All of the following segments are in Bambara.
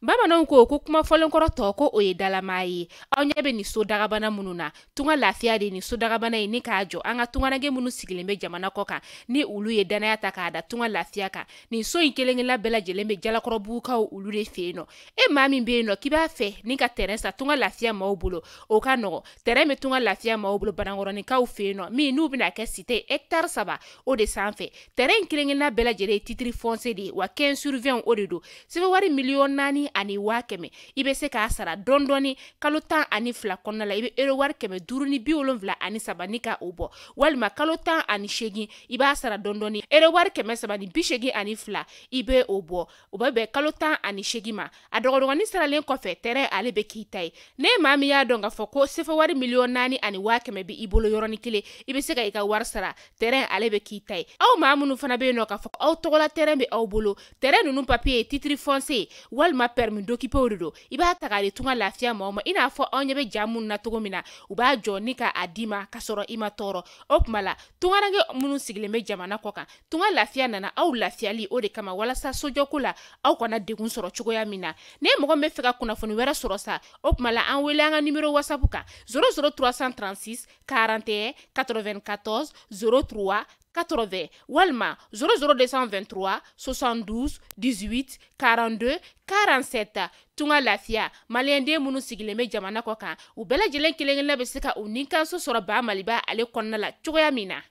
Bamananw ko kuma fɔlenkɔrɔ tɔ ko o ye dalama ye. Aw ɲɛ bɛ ni so dagabana minnu na. Tunga lafiya de ni so dagabana ye ni k'a jɔ an ka tunganage minnu sigilen bɛ jamana kɔ kan ni olu ye danaya ta k'a da tunga lafiya kan. Nin so in kelen-kelenna bɛɛ lajɛlen bɛ jalakɔrɔbugukaw olu de fɛ yen nɔ. E maa min bɛ yen nɔ k'i b'a fɛ ni ka terrain sa tunga lafiya maaw bolo o ka nɔgɔ. Terrain bɛ tunga lafiya maaw bolo Banankɔrɔnikaw fɛ yen nɔ min n'u bɛna kɛ cité hectare 3 o de sanfɛ. Terrain in kelen-kelenna bɛɛ lajɛlen ye titre foncier de ye wa 15/20 o de do. Sɛbɛn wari miliyɔn 4 ani 500,000 i bɛ se k'a sara dɔɔni kalo 12 kɔnɔna la i bɛ euro wari 573 ni ka o bɔ walima kalo 18 i b'a sara dɔɔni euro wari 382 i bɛ o bɔ o bɛ bɛn kalo 18 ma a dɔgɔdɔgɔnin saralen kɔfɛ terrain ale bɛ k'i ta ye ne maa min y'a dɔn k'a fɔ ko sɛbɛn wari miliyɔn 4 ani 500,000 bɛ i bolo yɔrɔnin kelen i bɛ se ka i ka wari sara terrain ale bɛ k'i ta ye aw maa minnu fana bɛ yen nɔ k'a fɔ aw tɔgɔla terrain bɛ aw bolo terrain ninnu papier ye titre foncier walima permis d'occuper o de do i b'a ta k'a di tunga lafiya maaw ma i n'a fɔ aw ɲɛ bɛ ja minnu na cogo min na u b'a jɔ ni ka a di ma ka sɔrɔ i ma tɔɔrɔ o tuma la tunganage minnu sigilen bɛ jamana kɔ kan tunga lafiya nana aw lafiyali o de kama walasa sojɔko la aw kana degun sɔrɔ cogoya min na ne mɔgɔ min bɛ fɛ ka kunnafoni wɛrɛ sɔrɔ sa o tuma la an wele an ka numéro whatsapp kan 00336 41 94 03 80 walima 00223 72 18 42 47 tunga lafiya maliyɛnden minnu sigilen bɛ jamana kɔ kan u bɛɛ lajɛlen kelen-kelenna bɛ se ka u ni kanso sɔrɔ ba maliba ale kɔnɔna la cogoya min na.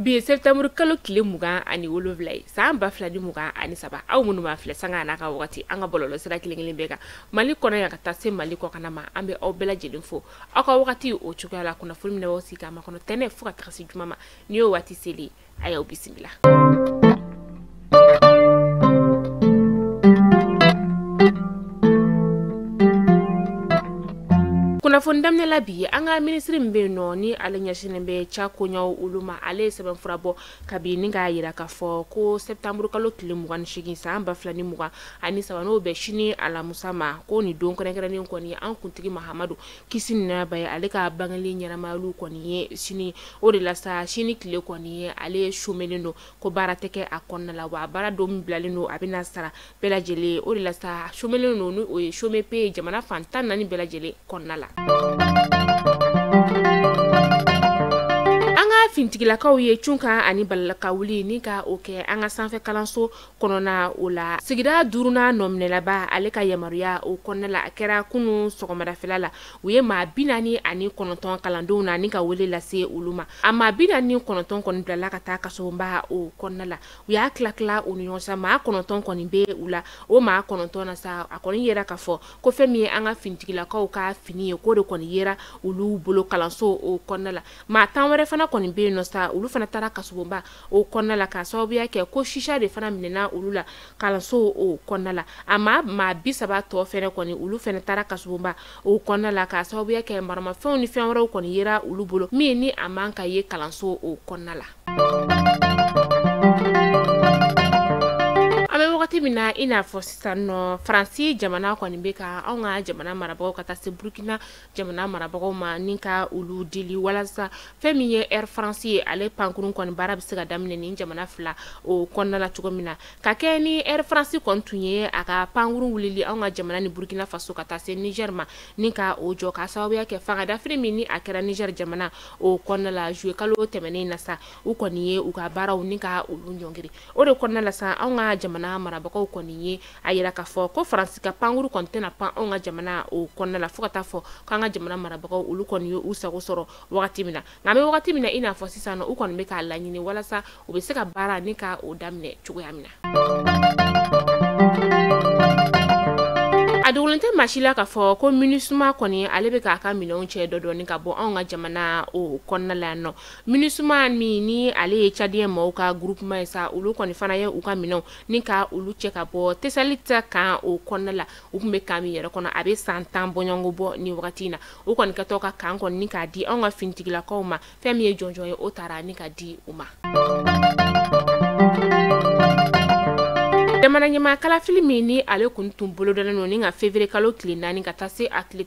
Bi septembre kalo tile 27 ye san 2023 aw minnu b'a filɛ sanga n'a ka wagati an ka bɔlɔlɔ sira kelen-kelen bɛɛ kan Mali kɔnɔ yan ka taa se Mali kɔ kana ma an bɛ aw bɛɛ lajɛlen fo aw ka wagati o cogoya la kunnafoni min b'aw sigi k'a makɔnɔ tɛnɛ fo ka taga se juma ma ni y'o waati seli a y'aw bisimila. Kunnafoni daminɛ la bi an ka ministre min bɛ yen nɔ ni ale ɲɛsinnen bɛ ca koɲɛw olu ma ale ye sɛbɛnfura bɔ kabini ni k'a jira k'a fɔ ko septembre kalo tile 28 san 2023 n'o bɛ sini alamusa ma ko nin don kɛrɛnkɛrɛnnen kɔni an kuntigi Mahamadu kisi ni nɛɛma b'a ye ale ka bangeli ɲɛnamayaliw kɔni ye sini o de la sa sini tile kɔni ye ale chômelen don ko baara tɛ kɛ a kɔnɔna la wa baara dɔ min bilalen don a bɛna sara bɛɛ lajɛlen o de la sa chômelen don o ye chômé payé jamana fan 14 bɛɛ lajɛlen kɔnɔna la. An ka fintigilakaw ye cunka ani balalaka wuli ni ka o kɛ an ka sanfɛ kalanso kɔnɔna o la sigida 5nan nɔminɛlaba ale ka yamaruya o kɔnɔna la a kɛra kunu sɔgɔmadafɛla la u ye maa 49 kalandenw na ni ka wele lase olu ma a maa 49 kɔni bilala ka taa kasoba o kɔnɔna la u y'a tila u ni ɲɔgɔn cɛ maa 9 kɔni bɛ u la o maa 9 na sa a kɔni yera k'a fɔ ko fɛn min ye an ka fintigilakaw ka fini ye ko de kɔni yera olu bolo kalanso o kɔnɔna la maa 10 wɛrɛ fana kɔni bɛ yen nɔ sa olu fana taara kasoba o kɔnɔna la ka sababuya kɛ ko shisha de fana minɛna olu la kalanso o kɔnɔna la a maa 30 tɔ fɛnɛ kɔni olu fana taara kasoba o kɔnɔna la ka sababuya kɛ maramafɛnw ni fɛn wɛrɛw kɔni yera olu bolo min ni a man ka ye kalanso o kɔnɔna la. Wagati min na i n'a fɔ sisan nɔ Faransi jamana kɔni bɛ ka anw ka jamana marabagaw ka taa se Burkina jamana marabagaw ma ni ka olu dili walasa fɛn min ye Air France ye ale pankurun kɔni baara bɛ se ka daminɛ ni jamana 2 o kɔnɔna la cogo min na ka kɛ ni Air France kɔni tun ye a ka pankurun wulili anw ka jamana ni Burkina Faso ka taa se Niger ma ni ka o jɔ ka sababuya kɛ fangadafiri min ni a kɛra Niger jamana o kɔnɔna la juillet kalo tɛmɛnen na sa u kɔni ye u ka baaraw ni ka olu ɲɔngiri o de kɔnɔna la sa anw ka jamana marabagaw kɔni ye a yira k'a fɔ ko Faransi ka pankuru kɔni tɛna pan anw ka jamana o kɔnɔna la fo ka taa fɔ k'an ka jamana marabagaw olu kɔni ye u sago sɔrɔ wagati min na nka an bɛ wagati min na i n'a fɔ sisan nɔ u kɔni bɛ k'a laɲini walasa u bɛ se ka baara ni ka o daminɛ cogoya min na. A dogolen tɛ maa si la k'a fɔ ko MINUSMA kɔni ale bɛ k'a ka minɛnw cɛ dɔɔni ka bɔ anw ka jamana o kɔnɔna la yan nɔ MINUSMA min ni ale ye Tchadien maaw ka groupement ye sa olu kɔni fana ye u ka minɛnw ni ka olu cɛ ka bɔ Tesalite kan o kɔnɔna la u tun bɛ kan min yɛrɛ kɔnɔ a bɛ san 10 bɔɲɔngo bɔ ni wagati in na u kɔni ka tɔ ka kan kɔni ni k'a di anw ka finitigilakaw ma fɛn min ye jɔnjɔn ye o taara ni ka di u ma. jamana ɲɛma kalafili min ni ale kun tun bolodalen no ni ka février kalo tile 4 ka taa se a tile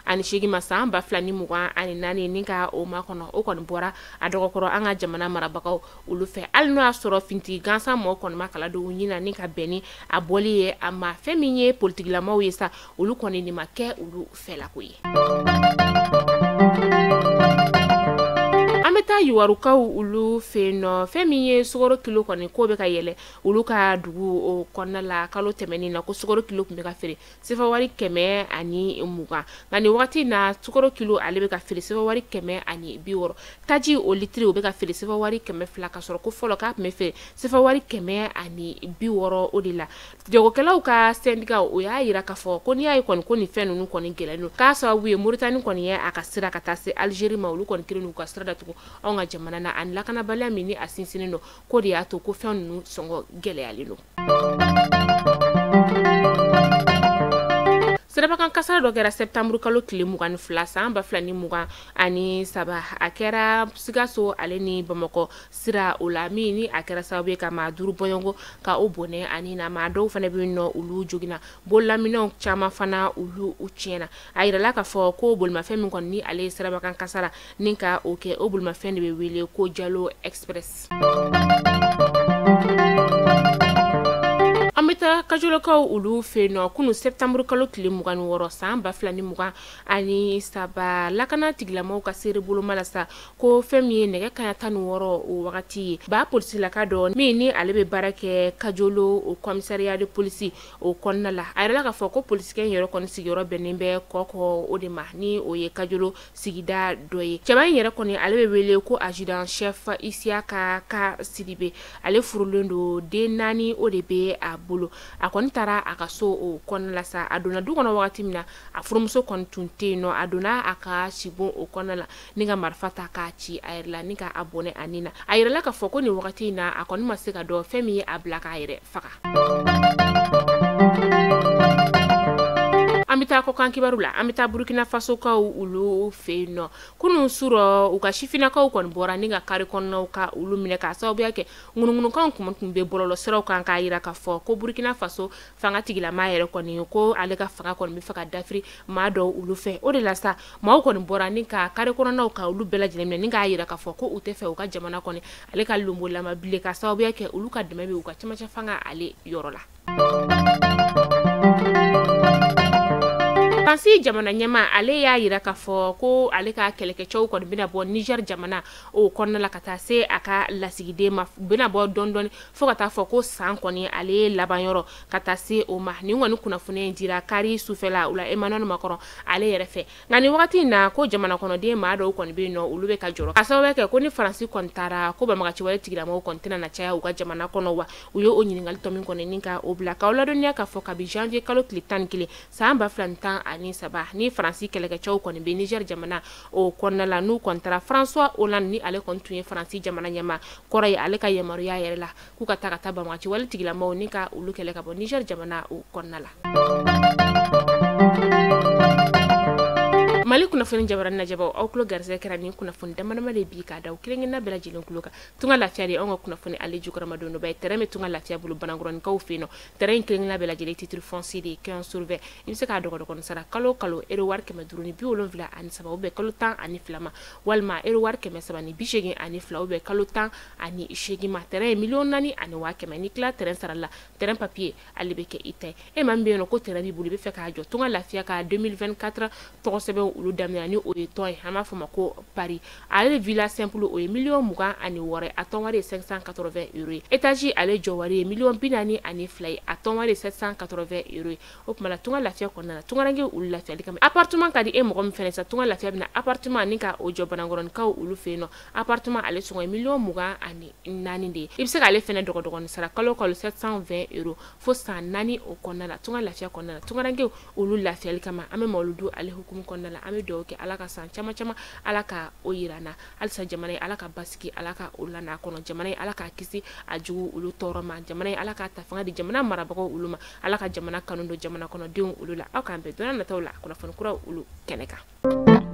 18 ma san 2024 ni ka o ma kɔnɔ o kɔni bɔra a dɔgɔkɔrɔ an ka jamana marabagaw olu fɛ hali n'o y'a sɔrɔ fintigi gansan mɔgɔ kɔni ma kala don ɲina ni ka bɛn ni a bɔli ye a ma fɛn min ye politigilamaw ye sa olu kɔni ni ma kɛ olu fɛlako ye. An bɛ taa yuwarukaw olu fɛ nɔ fɛn min ye sukaro kilo kɔni ko bɛ ka yɛlɛ olu ka dugu o kɔnɔna la kalo tɛmɛnin na ko sukaro kilo kun bɛ ka feere sefa wari 120 nka nin wagati na sukaro kilo ale bɛ ka feere sefa wari 160 taji o litiri o bɛ ka feere sefa wari 200 ka sɔrɔ ko fɔlɔ k'a kun bɛ feere sefa wari 160 o de la jagokɛlaw ka syndicat o y'a yira k'a fɔ ko n'i y'a ye kɔni ko nin fɛn ninnu kɔni gɛlɛn don k'a sababu ye Moritani kɔni ye a ka sira ka taa se Algérie ma olu kɔni kelen n'u ka sira datugu anw ka jamana na ani lakanabaliya min ni a sinsinnen don ko de y'a to ko fɛn ninnu sɔngɔ gɛlɛyalen don. Sirabakan kasara dɔ kɛra septembre kalo tile 22 san 2023 a kɛra Sikaso ale ni Bamakɔ sira o la min ni a kɛra sababu ye ka maa 5 bɔɲɔgɔn ka o bɔnɛ ani na maa dɔw fana bɛ nɔ olu jogina bololaminɛw caman fana olu tiɲɛna a yirala k'a fɔ ko bolimafɛn min kɔni ni ale ye sirabakan kasara ni ka o kɛ o bolimafɛn de bɛ wele ko Jalo Express. An bɛ taa kajolokaw olu fɛ nɔ kunu septembre kalo tile 26 san 2023 lakana tigilamaw ka seere boloma la sa ko fɛn min ye nɛgɛ kaɲa 16 o wagati ye ba polisilaka dɔ min ni ale bɛ baara kɛ kajolo o commissariat de police o kɔnɔna la a yɛrɛ la k'a fɔ ko polisikɛ yɛrɛ kɔni sigiyɔrɔ bɛnnen bɛ kɔkɔ o de ma ni o ye kajolo sigida dɔ ye cɛba in yɛrɛ kɔni ale bɛ wele ko adjudant chef Isiaka ka Sidibe ale furulen do den 4 o de bɛ a bolo a kɔni taara a ka so o kɔnɔna la sa a donna du kɔnɔ wagati min na a furumuso kɔni tun tɛ yen nɔ a donna a ka sibon o kɔnɔna la ni ka marifa ta k'a ci a yɛrɛ la ni ka a bɔnɛ a nin na a yɛrɛla k'a fɔ ko nin wagati in na a kɔni ma se ka dɔn fɛn min ye a bila k'a yɛrɛ faga. An bɛ taa kɔkan kibaru la an bɛ taa Burkina Faso kaw olu fɛ nɔ kunun surɔ u ka sifinakaw kɔni bɔra ni ka kari kɔnɔnaw ka olu minɛ k'a sababuya kɛ ŋunuŋunukan tun bɛ bɔlɔlɔ siraw kan k'a yira k'a fɔ ko Burkina Faso fanga tigilama yɛrɛ kɔni ko ale ka fanga kɔni bɛ fɛ ka dafiri maa dɔw olu fɛ o de la sa maaw kɔni bɔra ni ka kari kɔnɔnaw ka olu bɛɛ lajɛlen minɛ ni k'a yira k'a fɔ ko u tɛ fɛ u ka jamana kɔni ale ka lombolama bilen k'a sababuya kɛ olu ka dɛmɛ bɛ u ka cɛmancɛ fanga ale yɔrɔ la. Fansi jamana ɲɛma ale y'a yira k'a fɔ ko ale ka kɛlɛkɛcɛw kɔni bɛna bɔ Niger jamana o kɔnɔna la ka taa se a ka lasigiden ma bɛna bɔ dɔɔni fo ka taa fɔ ko san kɔni ale ye laban yɔrɔ ka taa se o ma nin kɔni kunnafoni dira kari sufɛla o la Emmanuel Macron ale yɛrɛ fɛ nka nin wagati in na ko jamana kɔnɔden maa dɔw kɔni bɛ yen nɔ olu bɛ ka jɔrɔ ka sababu kɛ ko ni Faransi kɔni taara ko banbagaci wɛrɛ tigilamaw kɔni tɛna na caya u ka jamana kɔnɔ wa u ye o ɲininkali tɔ min kɔni ni ka o bila k'aw ladɔnniya k'a fɔ kabi janvier kalo tile 11 san 2013 ni Faransi kɛlɛkɛcɛw kɔni bɛ Niger jamana o kɔnɔna la n'u kɔni taara François Hollande ni ale kɔni tun ye Faransi jamana ɲɛma kɔrɔ ye ale ka yamaruya yɛrɛ la k'u ka taa banbagaci wale tigilamaw ni ka olu kɛlɛ ka bɔ Niger jamana o kɔnɔna la. Mali kunnafoni jabarani najɛbaw aw tulo garisɛgɛ kɛra nin kunnafoni damadama de bi k'a da u kelenkelenna bɛɛ lajɛlen tulo kan tunga lafiya de anw ka kunnafoni ale jukɔrɔma don dɔ bɛ terrain bɛ tunga lafiya bolo banangɔrɔnikaw fɛ yen nɔ terrain kelenkelenna bɛɛ lajɛlen titre foncier de kɛn survey i bɛ se k'a dɔgɔdɔgɔnin sara kalo kalo euro wari 573 ou bien kalo 12 ma walima euro wari 382 ou bien kalo 18 ma terrain million 4,400 ni kila terrain sara la terrain papier ale bɛ kɛ i ta ye e ma min bɛ yen nɔ ko terrain b'i bolo i bɛ fɛ k'a jɔ tunga lafiya ka 2024 tɔgɔ sɛbɛn olu daminɛ ni o ye tɔn ye an b'a fɔ ma ko Paris ale villa simple o ye $26,000 a tɔn wari ye 580 euros ye étage ale jɔ wari ye $42,000 ye a tɔn wari ye 780 euros ye o kuma la tunga lafiya kɔnɔna na tungarange olu lafiyali kama appartement ka di e mɔgɔ min fɛnɛ sa tunga lafiya bɛna appartement ni ka o jɔ banangɔrɔnikaw olu fɛ yen nɔ appartement ale sɔngɔ ye $24,000 de ye i bɛ se k'ale fɛnɛ dɔgɔdɔgɔnin sara kalo kalo 720 euros fo san 4 o kɔnɔna la tunga lafiya kɔnɔna la tungarange olu lafiyali kama an bɛ mawuludu ale hukumu kɔnɔna la an bɛ dugawu kɛ ala ka san caman caman ala ka o yirana halisa jamana ye ala ka basigi ala ka o lana kɔnɔ jamana ye ala ka kisi a jugu olu tɔɔrɔ ma jamana ye ala ka ta fanga di jamana marabagaw olu ma ala ka jamana kanu don jamana kɔnɔdenw olu la aw k'an bɛn dɔnna nataw la kunnafoni kura olu kɛnɛ kan